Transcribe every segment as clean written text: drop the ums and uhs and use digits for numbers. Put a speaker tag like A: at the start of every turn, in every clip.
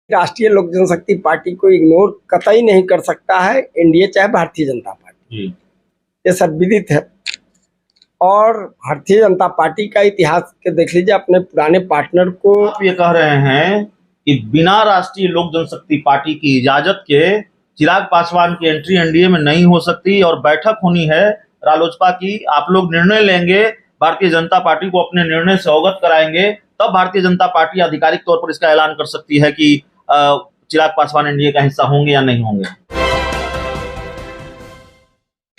A: राष्ट्रीय लोक जनशक्ति पार्टी को इग्नोर कतई नहीं कर सकता है एनडीए चाहे भारतीय जनता पार्टी। ये सब विदित है। और भारतीय जनता पार्टी का इतिहास के देख लीजिए, अपने पुराने पार्टनर को
B: आप ये कह रहे हैं कि बिना राष्ट्रीय लोक जनशक्ति पार्टी की इजाजत के चिराग पासवान की एंट्री एनडीए में नहीं हो सकती और बैठक होनी है रालोसपा की। आप लोग निर्णय लेंगे, भारतीय जनता पार्टी को अपने निर्णय से अवगत कराएंगे, तब भारतीय जनता पार्टी आधिकारिक तौर पर इसका ऐलान कर सकती है कि चिराग पासवान एनडीए का हिस्सा होंगे या नहीं होंगे।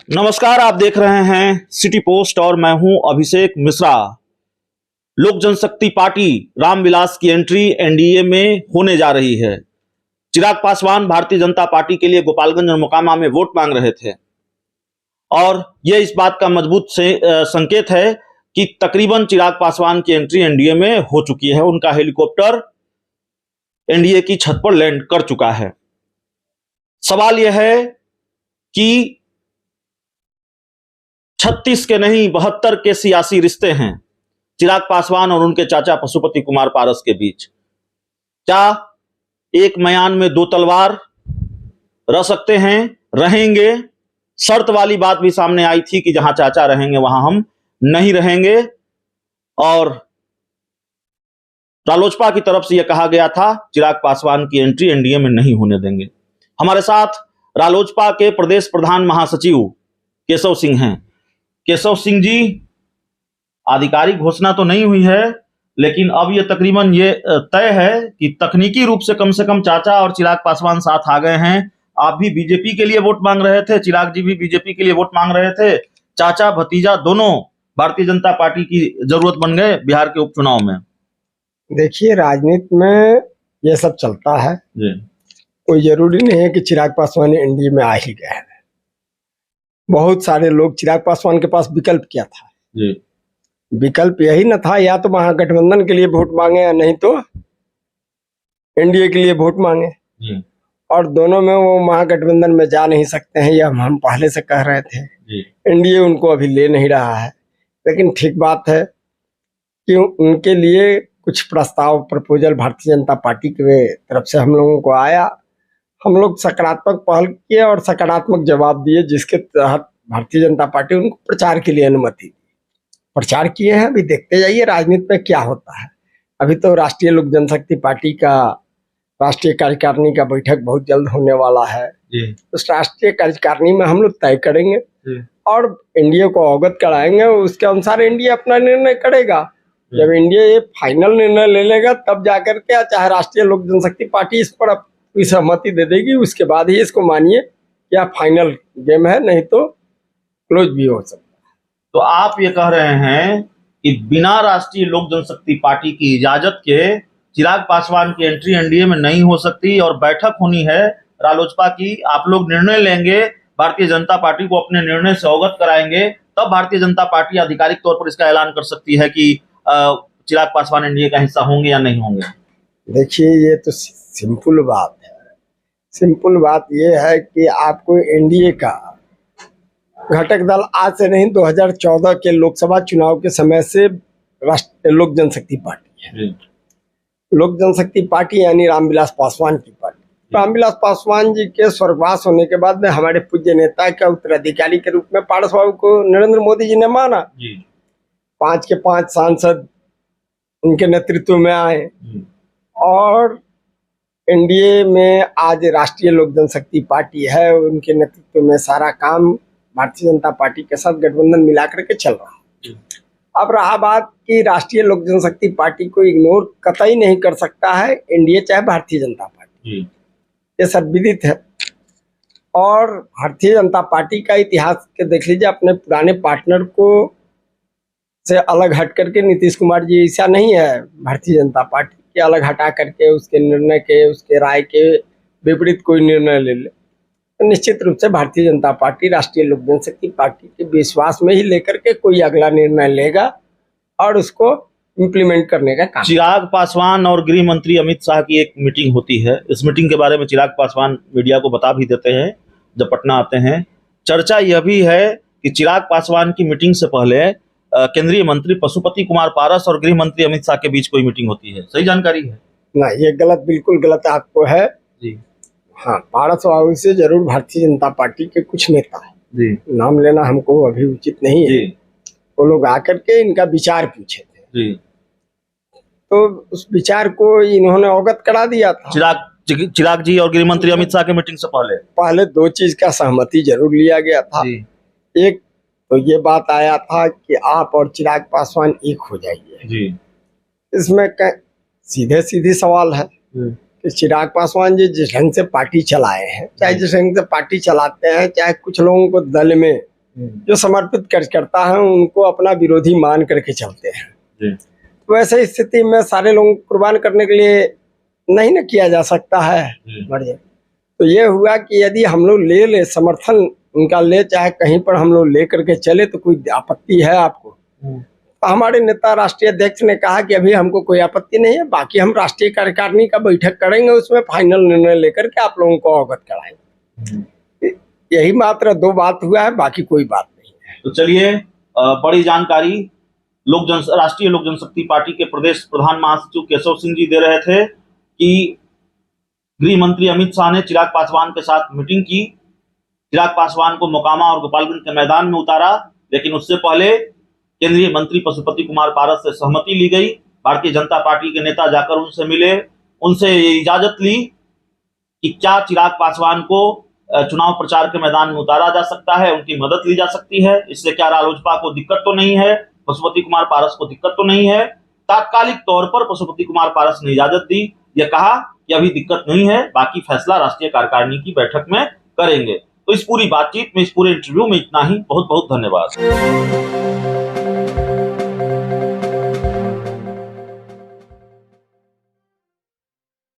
B: नमस्कार, आप देख रहे हैं सिटी पोस्ट और मैं हूं अभिषेक मिश्रा। लोक जनशक्ति पार्टी रामविलास की एंट्री एनडीए में होने जा रही है। चिराग पासवान भारतीय जनता पार्टी के लिए गोपालगंज और मोकामा में वोट मांग रहे थे और यह इस बात का मजबूत संकेत है कि तकरीबन चिराग पासवान की एंट्री एनडीए में हो चुकी है। उनका हेलीकॉप्टर एनडीए की छत पर लैंड कर चुका है। सवाल यह है कि 36 के नहीं 72 के सियासी रिश्ते हैं चिराग पासवान और उनके चाचा पशुपति कुमार पारस के बीच। क्या एक मयान में दो तलवार रह सकते हैं, रहेंगे? शर्त वाली बात भी सामने आई थी कि जहां चाचा रहेंगे वहां हम नहीं रहेंगे और रालोसपा की तरफ से यह कहा गया था चिराग पासवान की एंट्री एनडीए में नहीं होने देंगे। हमारे साथ रालोसपा के प्रदेश प्रधान महासचिव केशव सिंह हैं। केशव सिंह जी, आधिकारिक घोषणा तो नहीं हुई है, लेकिन अब यह तकरीबन ये तय है कि तकनीकी रूप से कम चाचा और चिराग पासवान साथ आ गए हैं। आप भी बीजेपी के लिए वोट मांग रहे थे, चिराग जी भी बीजेपी के लिए वोट मांग रहे थे। चाचा भतीजा दोनों भारतीय जनता पार्टी की जरूरत बन गए बिहार के उपचुनाव में।
A: देखिए, राजनीति में ये सब चलता है जी। कोई जरूरी नहीं है कि चिराग पासवान एनडीए में आ ही गए हैं। बहुत सारे लोग, चिराग पासवान के पास विकल्प क्या था जी? विकल्प यही न था, या तो महागठबंधन के लिए वोट मांगे या नहीं तो एनडीए के लिए वोट मांगे जी। और दोनों में वो महागठबंधन में जा नहीं सकते हैं, यह हम पहले से कह रहे थे। एनडीए उनको अभी ले नहीं रहा है, लेकिन ठीक बात है कि उनके लिए कुछ प्रस्ताव, प्रपोजल भारतीय जनता पार्टी के तरफ से हम लोगों को आया। हम लोग सकारात्मक पहल किए और सकारात्मक जवाब दिए, जिसके तहत भारतीय जनता पार्टी उनको प्रचार के लिए अनुमति दी। प्रचार किए हैं। अभी देखते जाइए राजनीति में क्या होता है। अभी तो राष्ट्रीय लोक जनशक्ति पार्टी का राष्ट्रीय कार्यकारिणी का बैठक बहुत जल्द होने वाला है। उस राष्ट्रीय कार्यकारिणी में हम लोग तय करेंगे और एनडीए को अवगत कराएंगे। उसके अनुसार एनडीए अपना निर्णय करेगा। जब एनडीए ये फाइनल निर्णय ले लेगा तब जाकर के, चाहे राष्ट्रीय लोक जनशक्ति पार्टी इस पर अपनी सहमति दे देगी, उसके बाद ही इसको मानिए क्या फाइनल गेम है, नहीं तो क्लोज भी हो सकता है।
B: तो आप ये कह रहे हैं कि बिना राष्ट्रीय लोक जनशक्ति पार्टी की इजाजत के चिराग पासवान की एंट्री एनडीए में नहीं हो सकती और बैठक होनी है रालोसपा की। आप लोग निर्णय लेंगे, भारतीय जनता पार्टी को अपने निर्णय से अवगत कराएंगे, तब भारतीय जनता पार्टी आधिकारिक तौर पर इसका ऐलान कर सकती है कि चिराग पासवान एनडीए का हिस्सा होंगे या नहीं होंगे।
A: देखिए, ये तो सिंपल बात है। सिंपल बात ये है कि आपको एनडीए का घटक दल आज से नहीं, 2014 के लोकसभा चुनाव के समय से राष्ट्रीय लोक जनशक्ति पार्टी है। लोक जनशक्ति पार्टी यानी रामविलास पासवान की पार्टी। रामविलास पासवान जी के स्वर्गवास होने के बाद में हमारे पूज्य नेता का उत्तराधिकारी के रूप में पारस बाबू को नरेंद्र मोदी जी ने माना। 5 के 5 सांसद उनके नेतृत्व में आए और एनडीए में आज राष्ट्रीय लोक जनशक्ति पार्टी है। उनके नेतृत्व में सारा काम भारतीय जनता पार्टी के साथ गठबंधन मिलाकर के चल रहा है। अब रहा बात कि राष्ट्रीय लोक जनशक्ति पार्टी को इग्नोर कतई नहीं कर सकता है एनडीए चाहे भारतीय जनता पार्टी। ये सब विदित है। और भारतीय जनता पार्टी का इतिहास के देख लीजिए, अपने पुराने पार्टनर को से अलग हट करके नीतीश कुमार जी ऐसा नहीं है भारतीय जनता पार्टी के अलग हटा करके उसके निर्णय के, उसके राय के विपरीत कोई निर्णय ले ले, तो निश्चित रूप से भारतीय जनता पार्टी राष्ट्रीय लोक जनशक्ति पार्टी के विश्वास में ही लेकर के कोई अगला निर्णय लेगा और उसको इम्प्लीमेंट करने का काम।
B: चिराग पासवान और गृह मंत्री अमित शाह की एक मीटिंग होती है। इस मीटिंग के बारे में चिराग पासवान मीडिया को बता भी देते हैं जब पटना आते हैं। चर्चा यह भी है कि चिराग पासवान की मीटिंग से पहले केंद्रीय मंत्री पशुपति कुमार पारस और गृह मंत्री अमित शाह के बीच कोई मीटिंग होती है। सही जानकारी है?
A: ना, ये गलत, बिल्कुल गलत आपको है
B: जी
A: हाँ, पारस बाबू से जरूर भारतीय जनता पार्टी के कुछ नेता है,
B: जी
A: नाम लेना हमको अभी उचित नहीं है,
B: जी
A: वो लोग आकर के इनका विचार पूछे थे,
B: जी।
A: तो उस विचार को इन्होंने अवगत करा दिया था।
B: चिराग जी और गृह मंत्री अमित शाह के मीटिंग से
A: पहले दो चीज का सहमति जरूर लिया गया था।
B: जी
A: एक तो ये बात आया था कि आप और चिराग पासवान एक हो जाइए।
B: जी
A: इसमें सीधे सीधी सवाल है कि चिराग पासवान जी जिस ढंग से पार्टी चलाए हैं, चाहे जिस ढंग से पार्टी चलाते हैं, चाहे कुछ लोगों को दल में जो समर्पित करता है उनको अपना विरोधी मान करके चलते हैं, तो वैसे स्थिति में सारे लोगों को कुर्बान करने के लिए नहीं न किया जा सकता है। बढ़िया, तो ये हुआ कि यदि हम लोग ले समर्थन उनका ले, चाहे कहीं पर हम लोग ले करके चले, तो कोई आपत्ति है आपको? तो हमारे नेता राष्ट्रीय अध्यक्ष ने कहा कि अभी हमको कोई आपत्ति नहीं है, बाकी हम राष्ट्रीय कार्यकारिणी का बैठक करेंगे, उसमें फाइनल निर्णय लेकर के आप लोगों को अवगत कराएंगे। यही मात्र दो बात हुआ है, बाकी कोई बात नहीं है।
B: तो चलिए, बड़ी जानकारी राष्ट्रीय लोक जनशक्ति पार्टी के प्रदेश प्रधान महासचिव केशव सिंह जी दे रहे थे कि गृह मंत्री अमित शाह ने चिराग पासवान के साथ मीटिंग की, चिराग पासवान को मोकामा और गोपालगंज के मैदान में उतारा, लेकिन उससे पहले केंद्रीय मंत्री पशुपति कुमार पारस से सहमति ली गई। भारतीय जनता पार्टी के नेता जाकर उनसे मिले, उनसे ये इजाजत ली कि क्या चिराग पासवान को चुनाव प्रचार के मैदान में उतारा जा सकता है, उनकी मदद ली जा सकती है, इससे क्या रालोसपा को दिक्कत तो नहीं है, पशुपति कुमार पारस को दिक्कत तो नहीं है। तात्कालिक तौर पर पशुपति कुमार पारस ने इजाजत दी, यह कहा कि अभी दिक्कत नहीं है, बाकी फैसला राष्ट्रीय कार्यकारिणी की बैठक में करेंगे। तो इस पूरी बातचीत में, इस पूरे इंटरव्यू में इतना ही। बहुत बहुत धन्यवाद।